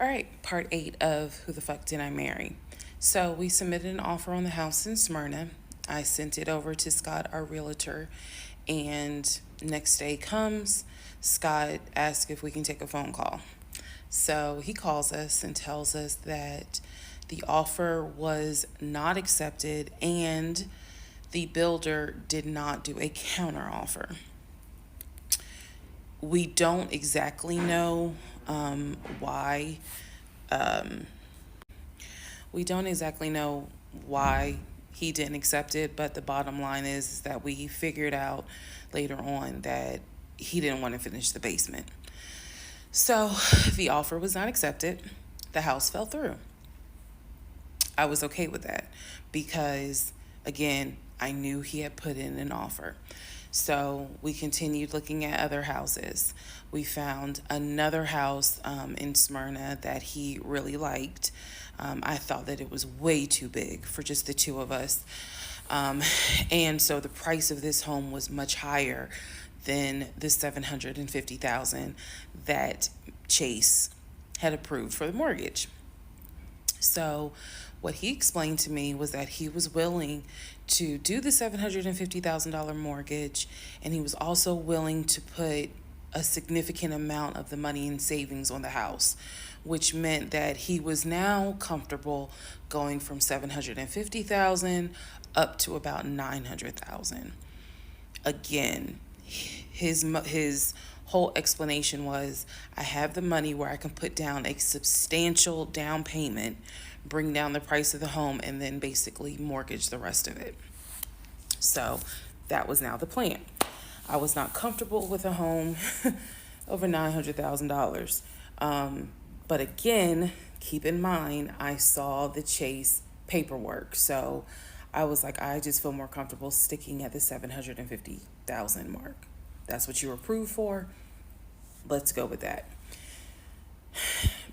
All right, part 8 of Who the Fuck Did I Marry? So we submitted an offer on the house in Smyrna. I sent it over to Scott, our realtor, and next day comes, Scott asks if we can take a phone call. So he calls us and tells us that the offer was not accepted and the builder did not do a counter offer. We don't exactly know why. Um, we don't exactly know why he didn't accept it, but the bottom line is that we figured out later on that he didn't want to finish the basement. So the offer was not accepted. The house fell through. I was okay with that because, again, I knew he had put in an offer. So we continued looking at other houses. We found another house in Smyrna that he really liked. I thought that it was way too big for just the two of us. And so the price of this home was much higher than the $750,000 that Chase had approved for the mortgage. So what he explained to me was that he was willing to do the $750,000 mortgage, and he was also willing to put a significant amount of the money in savings on the house, which meant that he was now comfortable going from 750,000 up to about 900,000. Again, his whole explanation was, I have the money where I can put down a substantial down payment, bring down the price of the home, and then basically mortgage the rest of it. So that was now the plan. I was not comfortable with a home over $900,000. But again, keep in mind, I saw the Chase paperwork. So I was like, I just feel more comfortable sticking at the 750,000 mark. That's what you were approved for. Let's go with that.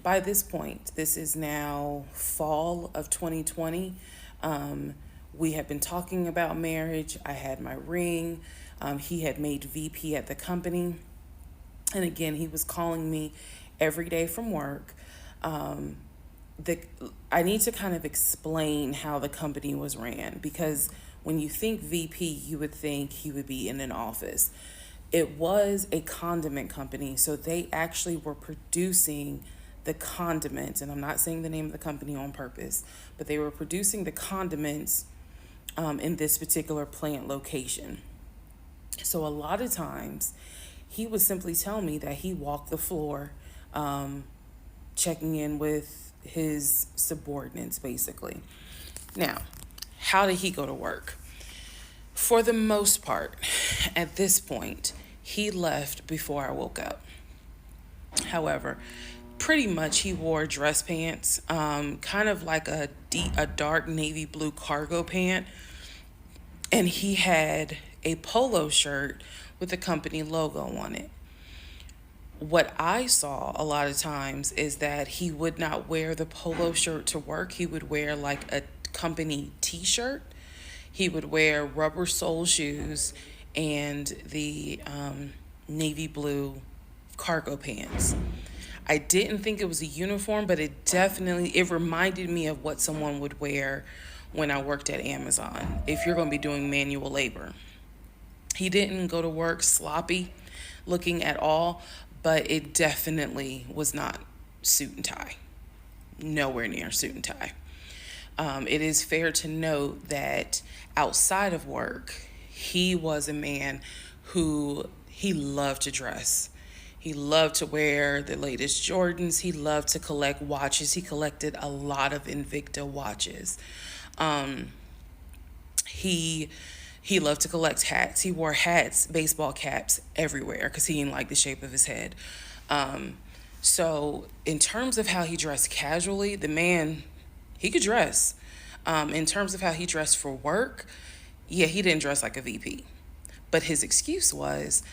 By this point, this is now fall of 2020. We had been talking about marriage. I had my ring. He had made VP at the company. And again, he was calling me every day from work. I need to kind of explain how the company was ran, because when you think VP, you would think he would be in an office. It was a condiment company, so they actually were producing the condiments, and I'm not saying the name of the company on purpose, but they were producing the condiments in this particular plant location. So a lot of times, he would simply tell me that he walked the floor, checking in with his subordinates, basically. Now, how did he go to work? For the most part, at this point, he left before I woke up. However, pretty much he wore dress pants, kind of like a dark navy blue cargo pant, and he had a polo shirt with the company logo on it. What I saw a lot of times is that he would not wear the polo shirt to work. He would wear like a company t-shirt. He would wear rubber sole shoes and the navy blue cargo pants. I didn't think it was a uniform, but it reminded me of what someone would wear when I worked at Amazon, if you're going to be doing manual labor. He didn't go to work sloppy looking at all, but it definitely was not suit and tie. Nowhere near suit and tie. It is fair to note that outside of work, he was a man who he loved to dress. He loved to wear the latest Jordans. He loved to collect watches. He collected a lot of Invicta watches. He loved to collect hats. He wore hats, baseball caps everywhere because he didn't like the shape of his head. So in terms of how he dressed casually, the man, he could dress. In terms of how he dressed for work, yeah, he didn't dress like a VP. But his excuse was,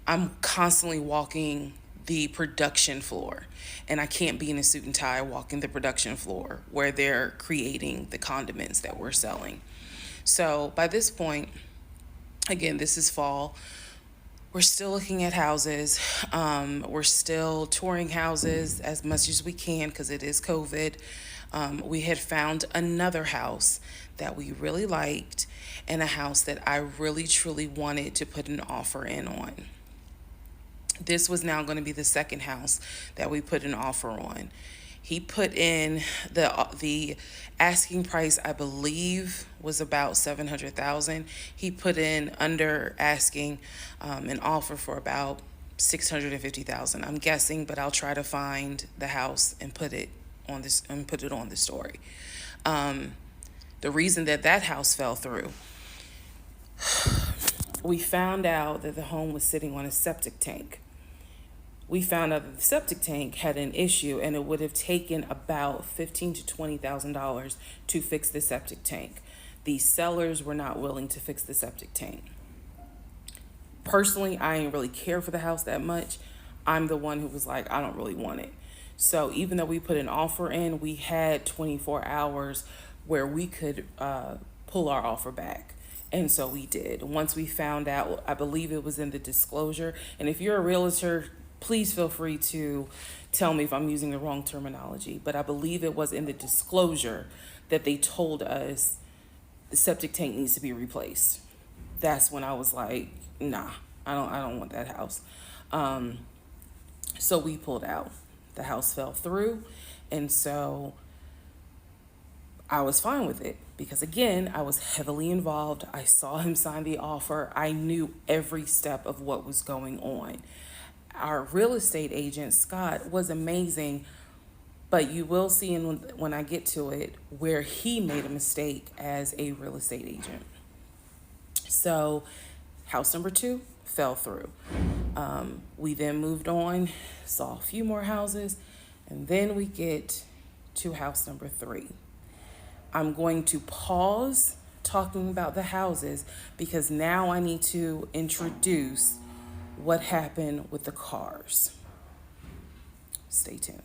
I'm constantly walking the production floor, and I can't be in a suit and tie walking the production floor where they're creating the condiments that we're selling. So by this point, again, this is fall. We're still looking at houses. We're still touring houses as much as we can because it is COVID. We had found another house that we really liked and a house that I really truly wanted to put an offer in on. This was now going to be the second house that we put an offer on. He put in the asking price, I believe, was about 700,000. He put in under asking an offer for about 650,000. I'm guessing, but I'll try to find the house and put it on the story. The reason that house fell through, we found out that the home was sitting on a septic tank. We found out that the septic tank had an issue, and it would have taken about $15,000 to $20,000 to fix the septic tank. The sellers were not willing to fix the septic tank. Personally, I didn't really care for the house that much. I'm the one who was like, I don't really want it. So even though we put an offer in, we had 24 hours where we could pull our offer back. And so we did. Once we found out, I believe it was in the disclosure. And if you're a realtor, please feel free to tell me if I'm using the wrong terminology. But I believe it was in the disclosure that they told us the septic tank needs to be replaced. That's when I was like, nah, I don't want that house. So we pulled out. The house fell through. And so I was fine with it because, again, I was heavily involved. I saw him sign the offer. I knew every step of what was going on. Our real estate agent, Scott, was amazing, but you will see when I get to it where he made a mistake as a real estate agent. So house number 2 fell through. We then moved on, saw a few more houses, and then we get to house number 3. I'm going to pause talking about the houses because now I need to introduce what happened with the cars. Stay tuned.